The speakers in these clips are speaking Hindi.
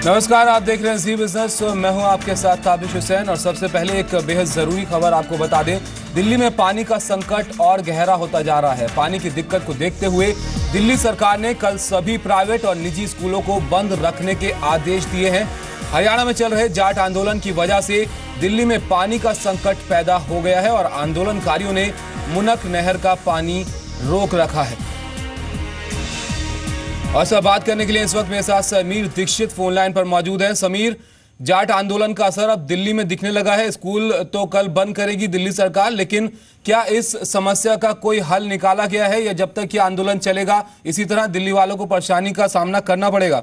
नमस्कार, आप देख रहे हैं जी बिजनेस। मैं हूं आपके साथ ताबिश हुसैन और सबसे पहले एक बेहद जरूरी खबर आपको बता दें। दिल्ली में पानी का संकट और गहरा होता जा रहा है। पानी की दिक्कत को देखते हुए दिल्ली सरकार ने कल सभी प्राइवेट और निजी स्कूलों को बंद रखने के आदेश दिए हैं। हरियाणा में चल रहे जाट आंदोलन की वजह से दिल्ली में पानी का संकट पैदा हो गया है और आंदोलनकारियों ने मुनक नहर का पानी रोक रखा है। और सब बात करने के लिए इस वक्त मेरे साथ समीर दीक्षित फोन लाइन पर मौजूद है। समीर, जाट आंदोलन का असर अब दिल्ली में दिखने लगा है। स्कूल तो कल बंद करेगी दिल्ली सरकार, लेकिन क्या इस समस्या का कोई हल निकाला गया है या जब तक ये आंदोलन चलेगा इसी तरह दिल्ली वालों को परेशानी का सामना करना पड़ेगा?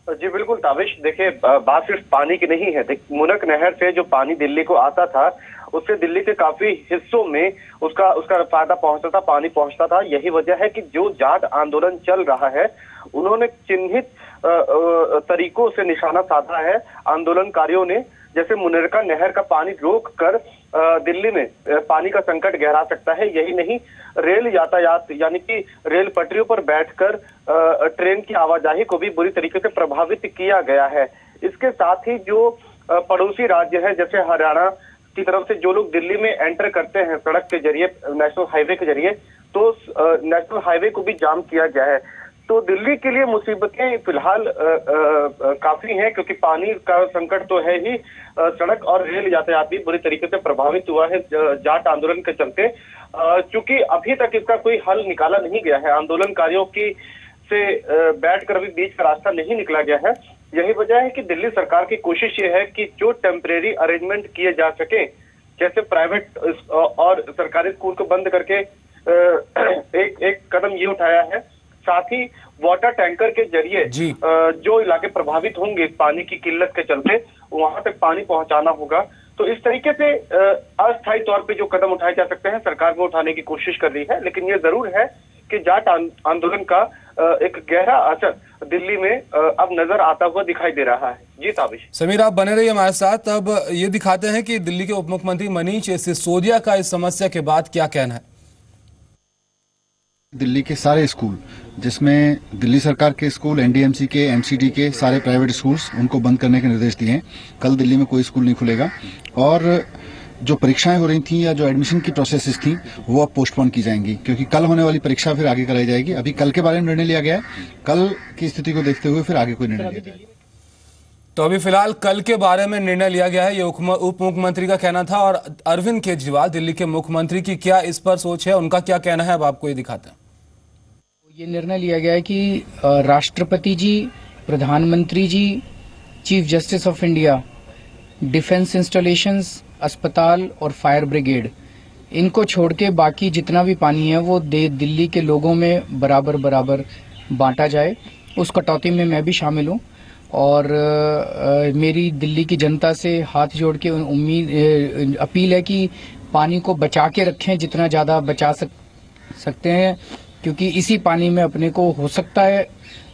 जी बिल्कुल ताबिश, देखिए बात सिर्फ पानी की नहीं है। मुनक नहर से जो पानी दिल्ली को आता था उससे दिल्ली के काफी हिस्सों में उसका फायदा पहुंचता था, पानी पहुंचता था। यही वजह है कि जो जाट आंदोलन चल रहा है उन्होंने चिन्हित तरीकों से निशाना साधा है आंदोलनकारियों ने। जैसे मुनरका नहर का पानी रोक कर दिल्ली में पानी का संकट गहरा सकता है। यही नहीं, रेल यातायात यानी कि रेल पटरियों पर बैठकर ट्रेन की आवाजाही को भी बुरी तरीके से प्रभावित किया गया है। इसके साथ ही जो पड़ोसी राज्य है जैसे हरियाणा की तरफ से जो लोग दिल्ली में एंटर करते हैं सड़क के जरिए, नेशनल हाईवे के जरिए, तो नेशनल हाईवे को भी जाम किया गया है। तो दिल्ली के लिए मुसीबतें फिलहाल काफी हैं, क्योंकि पानी का संकट तो है ही, सड़क और रेल यातायात भी बुरी तरीके से प्रभावित हुआ है जाट आंदोलन के चलते। चूंकि अभी तक इसका कोई हल निकाला नहीं गया है, आंदोलनकारियों की से बैठकर अभी बीच का रास्ता नहीं निकला गया है। यही वजह है कि दिल्ली सरकार की कोशिश ये है कि जो टेम्परेरी अरेंजमेंट किए जा सके, जैसे प्राइवेट और सरकारी स्कूल को बंद करके एक कदम ये उठाया है। साथ ही वाटर टैंकर के जरिए जो इलाके प्रभावित होंगे पानी की किल्लत के चलते वहां तक पानी पहुंचाना होगा। तो इस तरीके से अस्थायी तौर पे जो कदम उठाए जा सकते हैं सरकार वो उठाने की कोशिश कर रही है। लेकिन ये जरूर है कि जाट आंदोलन का एक गहरा असर दिल्ली में अब नजर आता हुआ दिखाई दे रहा है। जी ताबिश। समीर, आप बने रहिए हमारे साथ। अब ये दिखाते हैं कि दिल्ली के उप मुख्यमंत्री मनीष सिसोदिया का इस समस्या के बाद क्या कहना है। दिल्ली के सारे स्कूल, जिसमें दिल्ली सरकार के स्कूल, एनडीएमसी के, एमसीडी के सारे प्राइवेट स्कूल्स, उनको बंद करने के निर्देश दिए हैं। कल दिल्ली में कोई स्कूल नहीं खुलेगा और जो परीक्षाएं हो रही थी या जो एडमिशन की प्रोसेसेस थी वो अब पोस्टपोन की जाएंगी, क्योंकि कल होने वाली परीक्षा फिर आगे कराई जाएगी। अभी कल के बारे में निर्णय लिया गया है, कल की स्थिति को देखते हुए फिर आगे कोई निर्णय लिया जाएगा। तो अभी फिलहाल कल के बारे में निर्णय लिया गया है, ये उप मुख्यमंत्री का कहना था। और अरविंद केजरीवाल, दिल्ली के मुख्यमंत्री की क्या इस पर सोच है, उनका क्या कहना है, अब आपको ये दिखाते हैं। ये निर्णय लिया गया है कि राष्ट्रपति जी, प्रधानमंत्री जी, chief justice of India, defence installations, अस्पताल और फायर ब्रिगेड, इनको छोड़ के बाकी जितना भी पानी है वो दिल्ली के लोगों में बराबर बराबर बांटा जाए। उस कटौती में मैं भी शामिल हूँ और मेरी दिल्ली की जनता से हाथ जोड़ के अपील है कि पानी को बचा के रखें, जितना ज़्यादा बचा सकते हैं, क्योंकि इसी पानी में अपने को हो सकता है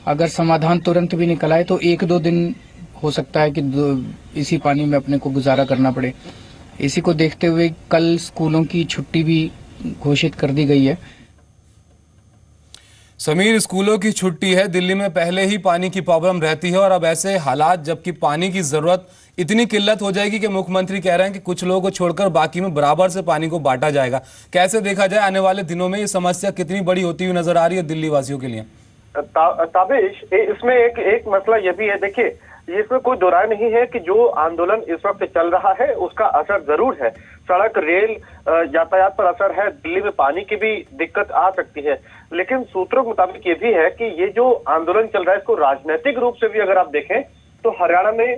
अगर समाधान तुरंत भी निकल आए तो 1-2 दिन हो सकता है कि इसी पानी में अपने को गुजारा करना पड़े। इसी को देखते हुए कल स्कूलों की छुट्टी भी घोषित कर दी गई है। समीर, स्कूलों की छुट्टी है, दिल्ली में पहले ही पानी की प्रॉब्लम रहती है और अब ऐसे हालात जबकि पानी की जरूरत इतनी किल्लत हो जाएगी कि मुख्यमंत्री कह रहे हैं कि कुछ लोगों को छोड़कर बाकी में बराबर से पानी को बांटा जाएगा। कैसे देखा जाए आने वाले दिनों में ये समस्या कितनी बड़ी होती हुई नजर आ रही है दिल्ली वासियों के लिए? ताबिश, इसमें एक मसला ये भी है। देखिए, इसमें कोई दो राय नहीं है कि जो आंदोलन इस वक्त चल रहा है उसका असर जरूर है। सड़क रेल यातायात पर असर है, दिल्ली में पानी की भी दिक्कत आ सकती है। लेकिन सूत्रों के मुताबिक ये भी है कि ये जो आंदोलन चल रहा है इसको राजनीतिक रूप से भी अगर आप देखें तो हरियाणा में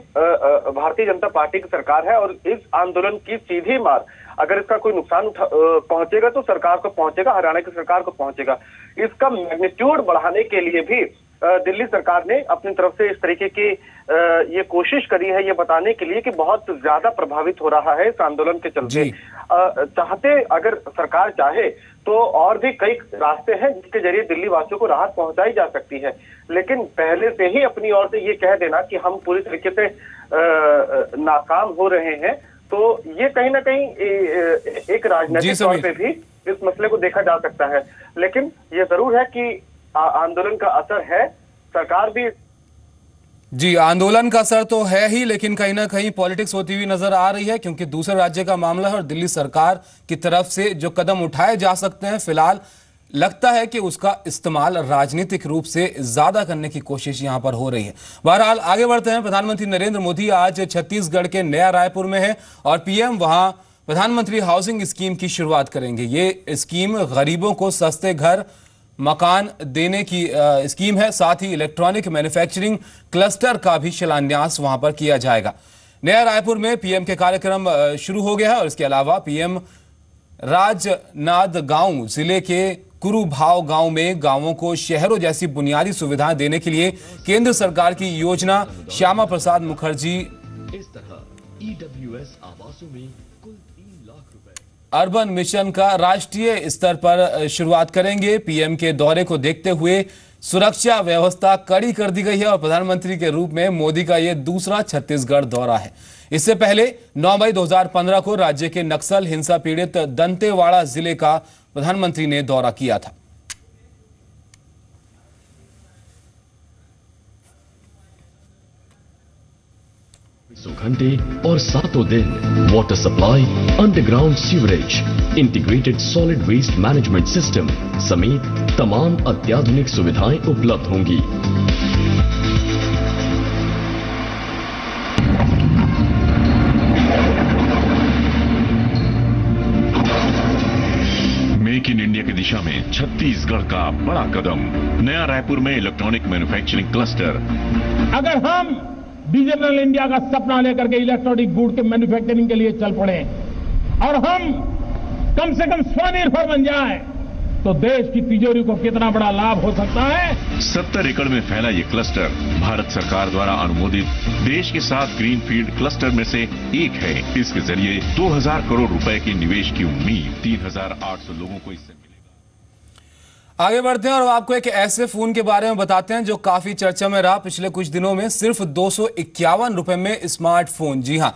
भारतीय जनता पार्टी की सरकार है और इस आंदोलन की सीधी मार अगर इसका कोई नुकसान पहुंचेगा तो सरकार को पहुंचेगा, हरियाणा की सरकार को पहुंचेगा। इसका मैग्नीट्यूड बढ़ाने के लिए भी दिल्ली सरकार ने अपनी तरफ से इस तरीके की ये कोशिश करी है, ये बताने के लिए कि बहुत ज्यादा प्रभावित हो रहा है इस आंदोलन के चलते। चाहते अगर सरकार चाहे तो और भी कई रास्ते हैं जिसके जरिए दिल्ली वासियों को राहत पहुंचाई जा सकती है। लेकिन पहले से ही अपनी ओर से ये कह देना कि हम पूरी तरीके से नाकाम हो रहे हैं, तो ये कहीं ना कहीं एक राजनीतिक तौर पे भी इस मसले को देखा जा सकता है। लेकिन ये जरूर है कि आंदोलन का असर है, सरकार भी जी, आंदोलन का असर तो है ही, लेकिन कहीं ना कहीं पॉलिटिक्स होती हुई नजर आ रही है, क्योंकि दूसरे राज्य का मामला है और दिल्ली सरकार की तरफ से जो कदम उठाए जा सकते हैं फिलहाल लगता है कि उसका इस्तेमाल राजनीतिक रूप से ज्यादा करने की कोशिश यहां पर हो रही है। बहरहाल आगे बढ़ते हैं। प्रधानमंत्री नरेंद्र मोदी आज छत्तीसगढ़ के नया रायपुर में है और पीएम वहां प्रधानमंत्री हाउसिंग स्कीम की शुरुआत करेंगे। ये स्कीम गरीबों को सस्ते घर मकान देने की स्कीम है। साथ ही इलेक्ट्रॉनिक मैन्युफैक्चरिंग क्लस्टर का भी शिलान्यास वहां पर किया जाएगा। नया रायपुर में पीएम के कार्यक्रम शुरू हो गया है और इसके अलावा पीएम राजनांदगांव जिले के कुरुभाव गांव में गांवों को शहरों जैसी बुनियादी सुविधाएं देने के लिए केंद्र सरकार की योजना श्यामा प्रसाद मुखर्जी इस तरह ईडब्ल्यूएस आवासों में कुल 3 लाख रुपए अर्बन मिशन का राष्ट्रीय स्तर पर शुरुआत करेंगे। पीएम के दौरे को देखते हुए सुरक्षा व्यवस्था कड़ी कर दी गई है और प्रधानमंत्री के रूप में मोदी का यह दूसरा छत्तीसगढ़ दौरा है। इससे पहले 9 मई 2015 को राज्य के नक्सल हिंसा पीड़ित दंतेवाड़ा जिले का प्रधानमंत्री ने दौरा किया था। 24 घंटे और सातों दिन water supply, underground sewerage, integrated solid waste management system समेत तमाम अत्याधुनिक सुविधाएं उपलब्ध होंगी। मेक इन इंडिया की दिशा में छत्तीसगढ़ का बड़ा कदम। नया रायपुर में इलेक्ट्रॉनिक मैन्युफैक्चरिंग क्लस्टर। अगर हम डिजिटल इंडिया का सपना लेकर के इलेक्ट्रॉनिक गुड के मैन्युफैक्चरिंग के लिए चल पड़े और हम कम से कम स्वनिर्भर बन जाए तो देश की तिजोरी को कितना बड़ा लाभ हो सकता है। 70 एकड़ में फैला ये क्लस्टर भारत सरकार द्वारा अनुमोदित देश के 7 ग्रीनफील्ड क्लस्टर में से एक है। इसके जरिए 2000 करोड़ रुपए के निवेश की उम्मीद 3800 लोगों को इससे मिलेगा। आगे बढ़ते हैं और आपको एक ऐसे फोन के बारे में बताते हैं जो काफी चर्चा में रहा पिछले कुछ दिनों में। सिर्फ 251 रुपए में स्मार्टफोन। जी हां,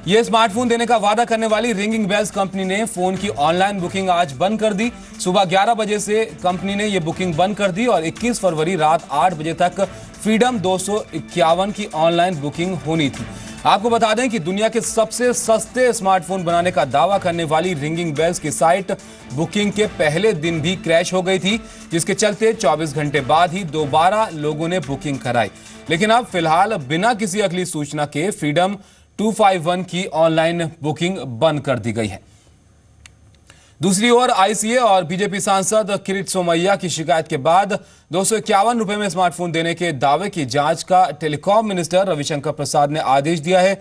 यह स्मार्टफोन देने का वादा करने वाली रिंगिंग बेल्स कंपनी ने फोन की ऑनलाइन बुकिंग आज बंद कर दी। सुबह 11 बजे से कंपनी ने यह बुकिंग बंद कर दी और 21 फरवरी रात 8 बजे तक फ्रीडम 251 की ऑनलाइन बुकिंग होनी थी। आपको बता दें कि दुनिया के सबसे सस्ते स्मार्टफोन बनाने का दावा करने वाली रिंगिंग बेल्स की साइट बुकिंग के पहले दिन भी क्रैश हो गई थी, जिसके चलते 24 घंटे बाद ही दोबारा लोगों ने बुकिंग कराई। लेकिन अब फिलहाल बिना किसी अगली सूचना के फ्रीडम 251 की ऑनलाइन बुकिंग बंद कर दी गई है। दूसरी ओर आईसीए और बीजेपी सांसद किरीट सोमैया की शिकायत के बाद 251 रुपए में स्मार्टफोन देने के दावे की जांच का टेलीकॉम मिनिस्टर रविशंकर प्रसाद ने आदेश दिया है।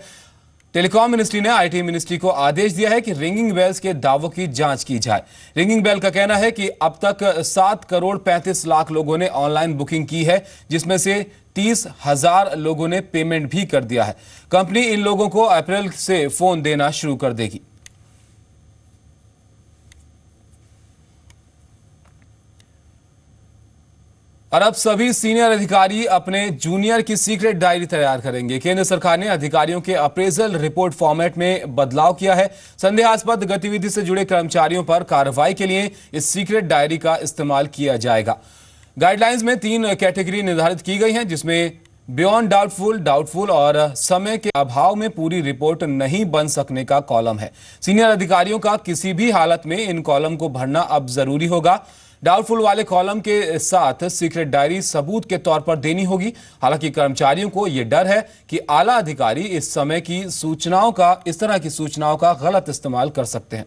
टेलीकॉम मिनिस्ट्री ने आईटी मिनिस्ट्री को आदेश दिया है कि रिंगिंग बेल्स के दावों की जांच की जाए। रिंगिंग बेल का कहना है कि अब तक 7 करोड़ 35 लाख लोगों ने ऑनलाइन बुकिंग की है, जिसमें से 30,000 लोगों ने पेमेंट भी कर दिया है। कंपनी इन लोगों को अप्रैल से फोन देना शुरू कर देगी। और अब सभी सीनियर अधिकारी अपने जूनियर की सीक्रेट डायरी तैयार करेंगे। केंद्र सरकार ने अधिकारियों के अप्रेजल रिपोर्ट फॉर्मेट में बदलाव किया है। संदेहास्पद गतिविधि से जुड़े कर्मचारियों पर कार्रवाई के लिए इस सीक्रेट डायरी का इस्तेमाल किया जाएगा। गाइडलाइंस में 3 कैटेगरी निर्धारित की गई हैं, जिसमें बियॉन्ड डाउटफुल, डाउटफुल और समय के अभाव में पूरी रिपोर्ट नहीं बन सकने का कॉलम है। सीनियर अधिकारियों का किसी भी हालत में इन कॉलम को भरना अब जरूरी होगा। डाउटफुल वाले कॉलम के साथ सीक्रेट डायरी सबूत के तौर पर देनी होगी। हालांकि कर्मचारियों को यह डर है कि आला अधिकारी इस तरह की सूचनाओं का गलत इस्तेमाल कर सकते हैं।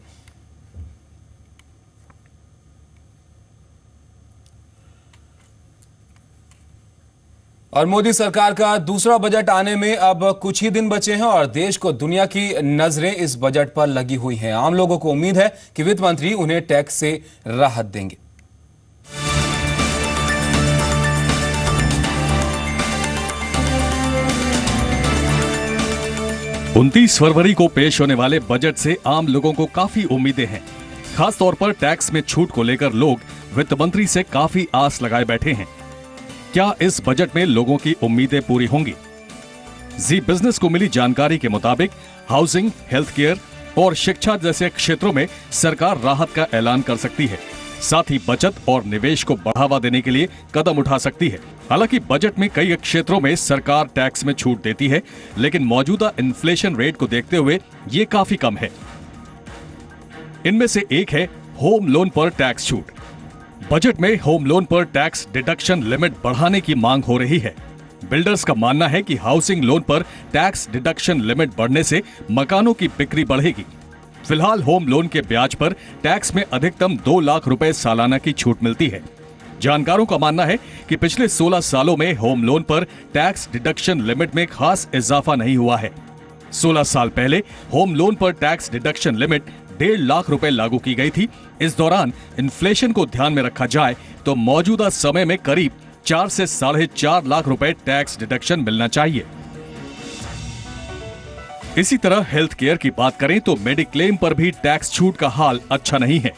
और मोदी सरकार का दूसरा बजट आने में अब कुछ ही दिन बचे हैं और देश को दुनिया की नजरें इस बजट पर लगी हुई हैं। आम लोगों को उम्मीद है कि वित्त मंत्री उन्हें टैक्स से राहत देंगे। 29 फरवरी को पेश होने वाले बजट से आम लोगों को काफी उम्मीदें हैं। खास तौर पर टैक्स में छूट को लेकर लोग वित्त मंत्री से काफी आस लगाए बैठे हैं। क्या इस बजट में लोगों की उम्मीदें पूरी होंगी? जी बिजनेस को मिली जानकारी के मुताबिक हाउसिंग, हेल्थ केयर और शिक्षा जैसे क्षेत्रों में सरकार राहत का ऐलान कर सकती है। साथ ही बचत और निवेश को बढ़ावा देने के लिए कदम उठा सकती है। हालांकि बजट में कई क्षेत्रों में सरकार टैक्स में छूट देती है, लेकिन मौजूदा इन्फ्लेशन रेट को देखते हुए ये काफी कम है। इनमें से एक है होम लोन पर टैक्स छूट। बजट में होम लोन पर टैक्स डिडक्शन लिमिट बढ़ाने की मांग हो रही है। बिल्डर्स का मानना है कि हाउसिंग लोन पर टैक्स डिडक्शन लिमिट बढ़ने से मकानों की बिक्री बढ़ेगी। फिलहाल होम लोन के ब्याज पर टैक्स में अधिकतम 2 लाख रुपए सालाना की छूट मिलती है। जानकारों का मानना है कि पिछले 16 सालों में होम लोन पर टैक्स डिडक्शन लिमिट में खास इजाफा नहीं हुआ है। 16 साल पहले होम लोन पर टैक्स डिडक्शन लिमिट 1.5 लाख रुपए लागू की गई थी। इस दौरान इन्फ्लेशन को ध्यान में रखा जाए तो मौजूदा समय में करीब 4 से 4.5 लाख रुपए टैक्स डिडक्शन मिलना चाहिए। इसी तरह हेल्थ केयर की बात करें तो मेडिक्लेम पर भी टैक्स छूट का हाल अच्छा नहीं है।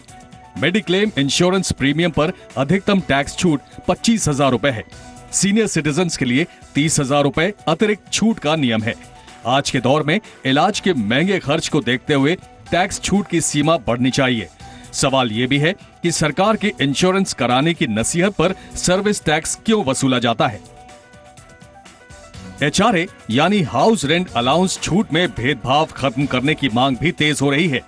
मेडिक्लेम इंश्योरेंस प्रीमियम पर अधिकतम टैक्स छूट 25,000 रुपए है। सीनियर सिटीजन्स के लिए 30,000 रुपए अतिरिक्त छूट का नियम है। आज के दौर में इलाज के महंगे खर्च को देखते हुए टैक्स छूट की सीमा बढ़नी चाहिए। सवाल ये भी है कि सरकार के इंश्योरेंस कराने की नसीहत पर सर्विस टैक्स क्यों वसूला जाता है। HRA यानी हाउस रेंट अलाउंस छूट में भेदभाव खत्म करने की मांग भी तेज हो रही है।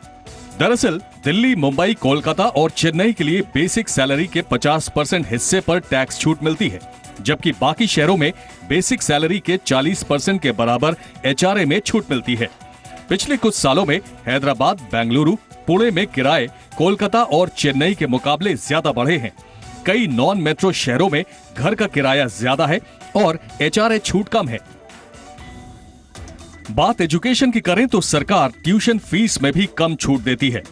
दरअसल दिल्ली, मुंबई, कोलकाता और चेन्नई के लिए बेसिक सैलरी के 50% हिस्से पर टैक्स छूट मिलती है, जबकि बाकी शहरों में बेसिक सैलरी के 40% के बराबर HRA में छूट मिलती है। पिछले कुछ सालों में हैदराबाद, बेंगलुरु, पुणे में किराए कोलकाता और चेन्नई के मुकाबले ज्यादा बढ़े हैं। कई नॉन मेट्रो शहरों में घर का किराया ज्यादा है और HRA छूट कम है। बात एजुकेशन की करें तो सरकार ट्यूशन फीस में भी कम छूट देती है।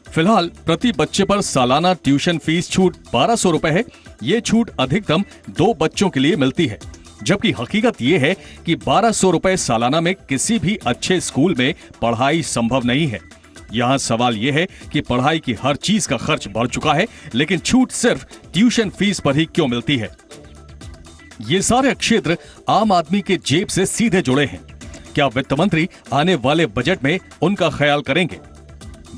फिलहाल प्रति बच्चे पर सालाना ट्यूशन फीस छूट 1200 रुपए है। ये छूट अधिकतम 2 बच्चों के लिए मिलती है, जबकि हकीकत ये है कि 1200 रुपए सालाना में किसी भी अच्छे स्कूल में पढ़ाई संभव नहीं है। यहाँ सवाल यह है कि पढ़ाई की हर चीज का खर्च बढ़ चुका है, लेकिन छूट सिर्फ ट्यूशन फीस पर ही क्यों मिलती है। ये सारे क्षेत्र आम आदमी के जेब से सीधे जुड़े हैं। क्या वित्त मंत्री आने वाले बजट में उनका ख्याल करेंगे?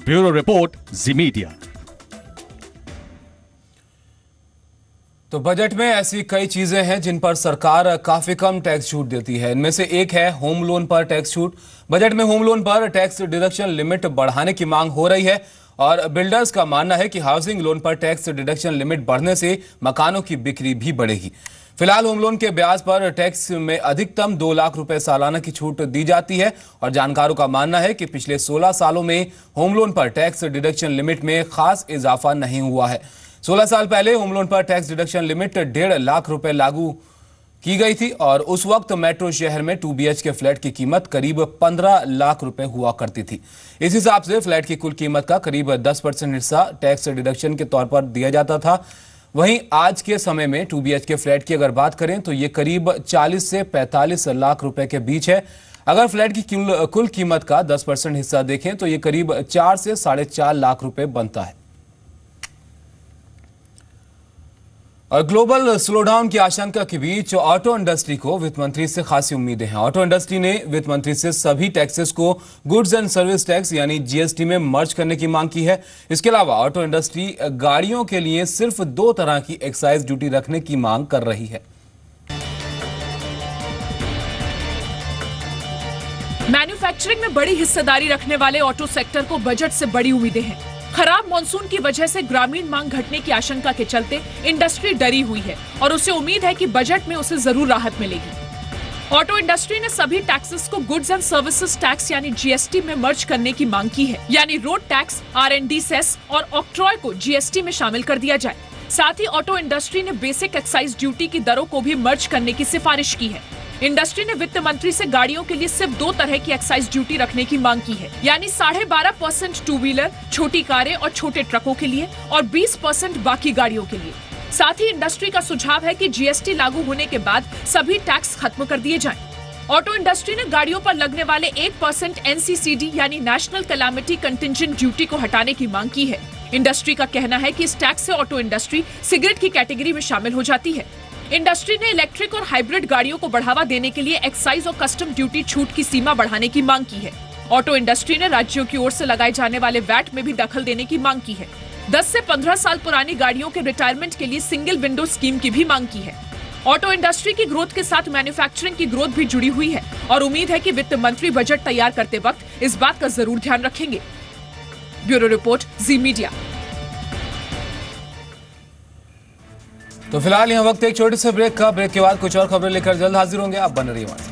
ब्यूरो रिपोर्ट, जी मीडिया। तो बजट में ऐसी कई चीजें हैं जिन पर सरकार काफी कम टैक्स छूट देती है। इनमें से एक है होम लोन पर टैक्स छूट। बजट में होम लोन पर टैक्स डिडक्शन लिमिट बढ़ाने की मांग हो रही है और बिल्डर्स का मानना है कि हाउसिंग लोन पर टैक्स डिडक्शन लिमिट बढ़ने से मकानों की बिक्री भी बढ़ेगी। फिलहाल होम लोन के ब्याज पर टैक्स में अधिकतम 2 लाख रुपए सालाना की छूट दी जाती है और जानकारों का मानना है कि पिछले 16 सालों में होम लोन पर टैक्स डिडक्शन लिमिट में खास इजाफा नहीं हुआ है। 16 साल पहले होम लोन पर टैक्स डिडक्शन लिमिट 1.5 लाख रुपए लागू की गई थी और उस वक्त मेट्रो शहर में 2 BHK फ्लैट की कीमत करीब 15 लाख रुपए हुआ करती थी। इस हिसाब से फ्लैट की कुल कीमत का करीब 10% हिस्सा टैक्स डिडक्शन के तौर पर दिया जाता था। वहीं आज के समय में 2 BHK फ्लैट की अगर बात करें तो ये करीब 40 से 45 लाख रुपए के बीच है। अगर फ्लैट की कुल कीमत का 10% हिस्सा देखें तो ये करीब 4 से 4.5 लाख रुपए बनता है। और ग्लोबल स्लोडाउन की आशंका के बीच ऑटो इंडस्ट्री को वित्त मंत्री से खासी उम्मीदें हैं। ऑटो इंडस्ट्री ने वित्त मंत्री से सभी टैक्सेस को गुड्स एंड सर्विस टैक्स यानी GST में मर्ज करने की मांग की है। इसके अलावा ऑटो इंडस्ट्री गाड़ियों के लिए सिर्फ 2 तरह की एक्साइज ड्यूटी रखने की मांग कर रही है। मैन्युफैक्चरिंग में बड़ी हिस्सेदारी रखने वाले ऑटो सेक्टर को बजट से बड़ी उम्मीदें हैं। खराब मॉनसून की वजह से ग्रामीण मांग घटने की आशंका के चलते इंडस्ट्री डरी हुई है और उसे उम्मीद है कि बजट में उसे जरूर राहत मिलेगी। ऑटो इंडस्ट्री ने सभी टैक्सेस को गुड्स एंड सर्विसेज टैक्स यानी GST में मर्ज करने की मांग की है, यानी रोड टैक्स, R&D सेस और ऑक्ट्रॉय को GST में शामिल कर दिया जाए। साथ ही ऑटो इंडस्ट्री ने बेसिक एक्साइज ड्यूटी की दरों को भी मर्ज करने की सिफारिश की है। इंडस्ट्री ने वित्त मंत्री से गाड़ियों के लिए सिर्फ 2 तरह की एक्साइज ड्यूटी रखने की मांग की है, यानी 12.5% 2 व्हीलर, छोटी कारें और छोटे ट्रकों के लिए और 20% बाकी गाड़ियों के लिए। साथ ही इंडस्ट्री का सुझाव है कि GST लागू होने के बाद सभी टैक्स खत्म कर दिए जाएं। ऑटो इंडस्ट्री ने गाड़ियों पर लगने वाले 1% NCCD यानी नेशनल कैलामिटी कंटिजेंट ड्यूटी को हटाने की मांग की है। इंडस्ट्री का कहना है कि इस टैक्स से ऑटो इंडस्ट्री सिगरेट की कैटेगरी में शामिल हो जाती है। इंडस्ट्री ने इलेक्ट्रिक और हाइब्रिड गाड़ियों को बढ़ावा देने के लिए एक्साइज और कस्टम ड्यूटी छूट की सीमा बढ़ाने की मांग की है। ऑटो इंडस्ट्री ने राज्यों की ओर से लगाए जाने वाले वैट में भी दखल देने की मांग की है। 10 से 15 साल पुरानी गाड़ियों के रिटायरमेंट के लिए सिंगल विंडो स्कीम की भी मांग की है। ऑटो इंडस्ट्री की ग्रोथ के साथ मैन्युफैक्चरिंग की ग्रोथ भी जुड़ी हुई है और उम्मीद है कि वित्त मंत्री बजट तैयार करते वक्त इस बात का जरूर ध्यान रखेंगे। ब्यूरो रिपोर्ट, जी मीडिया। तो फिलहाल यहाँ वक्त एक छोटे से ब्रेक का। ब्रेक के बाद कुछ और खबरें लेकर जल्द हाजिर होंगे। आप बने रहिए हमारे साथ।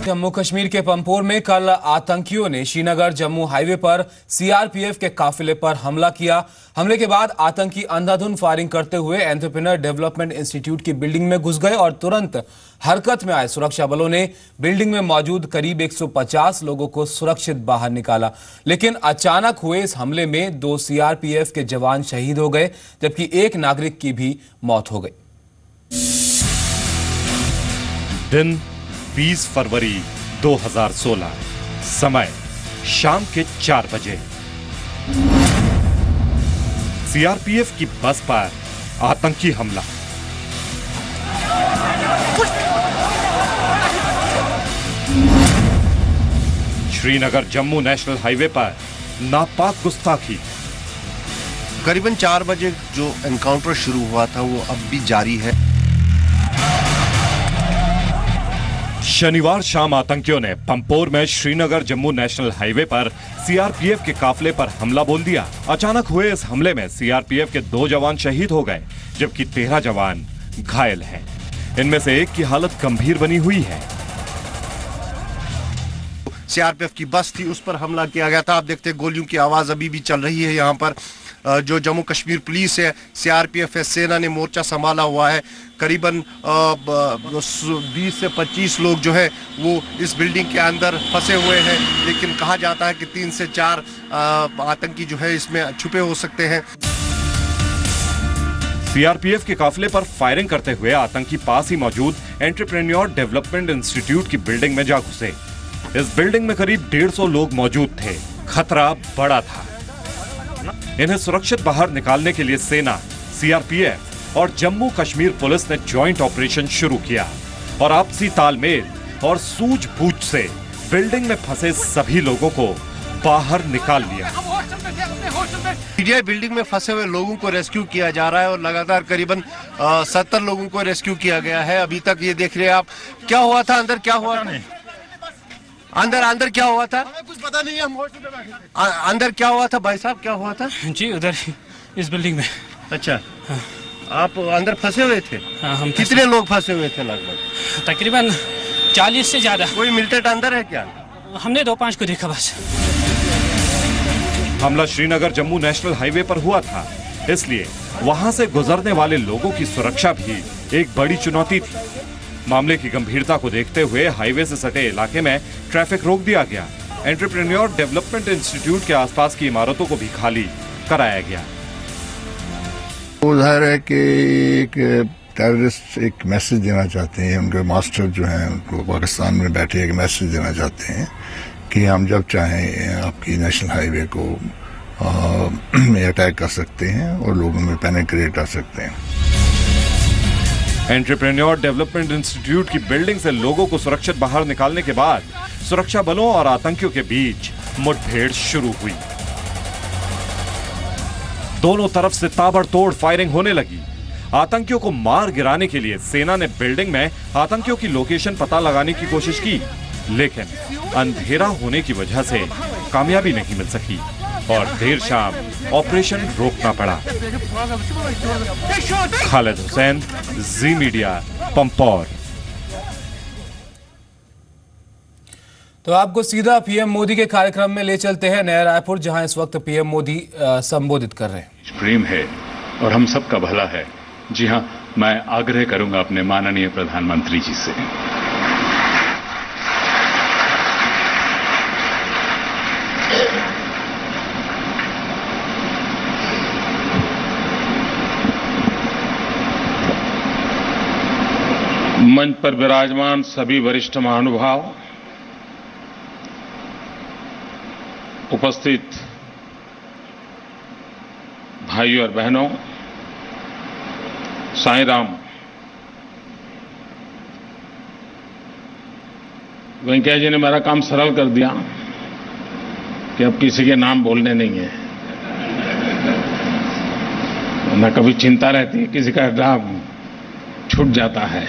जम्मू कश्मीर के पंपोर में कल आतंकियों ने श्रीनगर जम्मू हाईवे पर सीआरपीएफ के काफिले पर हमला किया। हमले के बाद आतंकी अंधाधुंध फायरिंग करते हुए एंटरप्रेन्योर डेवलपमेंट इंस्टीट्यूट की बिल्डिंग में घुस गए और तुरंत हरकत में आए सुरक्षा बलों ने बिल्डिंग में मौजूद करीब 150 लोगों को सुरक्षित बाहर निकाला। लेकिन अचानक हुए इस हमले में 2 सीआरपीएफ के जवान शहीद हो गए, जबकि एक नागरिक की भी मौत हो गई। दिन 20 फरवरी 2016, समय शाम के 4 बजे। सीआरपीएफ की बस पर आतंकी हमला। श्रीनगर जम्मू नेशनल हाईवे पर नापाक गुस्ताखी। करीबन 4 बजे जो एनकाउंटर शुरू हुआ था वो अब भी जारी है। शनिवार शाम आतंकियों ने पंपोर में श्रीनगर जम्मू नेशनल हाईवे पर सीआरपीएफ के काफिले पर हमला बोल दिया। अचानक हुए इस हमले में सीआरपीएफ के 2 जवान शहीद हो गए, जबकि 13 जवान घायल हैं। इनमें से एक की हालत गंभीर बनी हुई है। सीआरपीएफ की बस थी, उस पर हमला किया गया था। आप देखते हैं गोलियों की आवाज अभी भी चल रही है। यहाँ पर जो जम्मू कश्मीर पुलिस है, सीआरपीएफ है, सेना ने मोर्चा संभाला हुआ है। करीबन 20 से 25 लोग जो है वो इस बिल्डिंग के अंदर फंसे हुए हैं, लेकिन कहा जाता है कि 3 से 4 आतंकी जो है इसमें छुपे हो सकते हैं। सीआरपीएफ के काफिले पर फायरिंग करते हुए आतंकी पास ही मौजूद एंटरप्रेन्योर डेवलपमेंट इंस्टीट्यूट की बिल्डिंग में जा घुसे। इस बिल्डिंग में करीब 150 लोग मौजूद थे। खतरा बड़ा था। इन्हें सुरक्षित बाहर निकालने के लिए सेना, सीआरपीएफ और जम्मू कश्मीर पुलिस ने ज्वाइंट ऑपरेशन शुरू किया और आपसी तालमेल और सूझबूझ से बिल्डिंग में फंसे सभी लोगों को बाहर निकाल लिया। पीडीआई बिल्डिंग में फंसे हुए लोगों को रेस्क्यू किया जा रहा है और लगातार करीबन 70 लोगों को रेस्क्यू किया गया है। अभी तक ये देख रहे हैं आप, क्या हुआ था अंदर, क्या हुआ था अंदर क्या हुआ था, हमें कुछ पता नहीं है। हम अंदर क्या हुआ था भाई साहब, क्या हुआ था? जी उधर इस बिल्डिंग में। अच्छा, हाँ। आप अंदर फंसे हुए थे? हाँ, हम कितने लोग फंसे हुए थे? लगभग तकरीबन 40 से ज्यादा। कोई मिलिटेंट अंदर है क्या? हमने 2-5 को देखा बस। हमला श्रीनगर जम्मू नेशनल हाईवे पर हुआ था, इसलिए वहां से गुजरने वाले लोगों की सुरक्षा भी एक बड़ी चुनौती थी। मामले की गंभीरता को देखते हुए हाईवे से सटे इलाके में ट्रैफिक रोक दिया गया। एंटरप्रेन्योर डेवलपमेंट इंस्टीट्यूट के आसपास की इमारतों को भी खाली कराया गया। उधर है कि एक टेररिस्ट एक मैसेज देना चाहते हैं, उनके मास्टर जो हैं उनको पाकिस्तान में बैठे एक मैसेज देना चाहते हैं कि हम जब चाहें आपकी नेशनल हाईवे को में अटैक कर सकते हैं और लोगों में पैनिक क्रिएट कर सकते हैं। एंटरप्रेन्योर डेवलपमेंट इंस्टीट्यूट की बिल्डिंग से लोगों को सुरक्षित बाहर निकालने के बाद सुरक्षा बलों और आतंकियों के बीच मुठभेड़ शुरू हुई। दोनों तरफ से ताबड़तोड़ फायरिंग होने लगी। आतंकियों को मार गिराने के लिए सेना ने बिल्डिंग में आतंकियों की लोकेशन पता लगाने की कोशिश की, लेकिन अंधेरा होने की वजह से कामयाबी नहीं मिल सकी और देर शाम ऑपरेशन रोकना पड़ा। खालिद हुसैन, जी मीडिया, पंपोर। तो आपको सीधा पीएम मोदी के कार्यक्रम में ले चलते हैं नया रायपुर, जहां इस वक्त पीएम मोदी संबोधित कर रहे हैं। प्रेम है और हम सबका भला है। जी हाँ, मैं आग्रह करूंगा अपने माननीय प्रधानमंत्री जी से। मंच पर विराजमान सभी वरिष्ठ महानुभाव, उपस्थित भाइयों और बहनों, साईं राम। वेंकैया जी ने मेरा काम सरल कर दिया कि अब किसी के नाम बोलने नहीं है, ना कभी चिंता रहती है किसी का नाम छूट जाता है।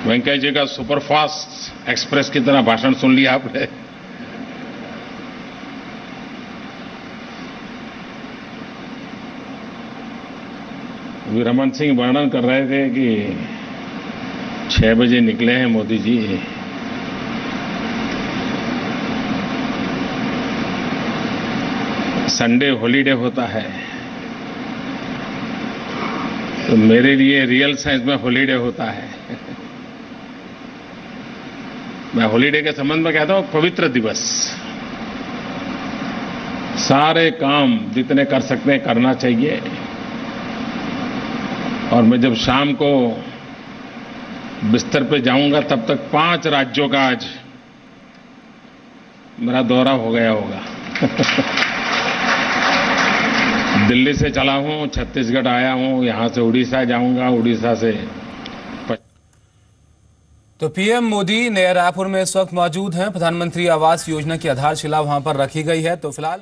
वेंकैया जी का सुपरफास्ट एक्सप्रेस की तरह भाषण सुन लिया आपने। अभी रमन सिंह वर्णन कर रहे थे कि 6 बजे निकले हैं मोदी जी। संडे हॉलीडे होता है, तो मेरे लिए रियल साइंस में हॉलीडे होता है। मैं हॉलीडे के संबंध में कहता हूं पवित्र दिवस। सारे काम जितने कर सकते हैं करना चाहिए। और मैं जब शाम को बिस्तर पे जाऊंगा तब तक 5 राज्यों का आज मेरा दौरा हो गया होगा। दिल्ली से चला हूं, छत्तीसगढ़ आया हूं, यहां से उड़ीसा जाऊंगा, उड़ीसा से। तो पीएम मोदी नया रायपुर में इस वक्त मौजूद हैं। प्रधानमंत्री आवास योजना की आधारशिला वहां पर रखी गई है। तो फिलहाल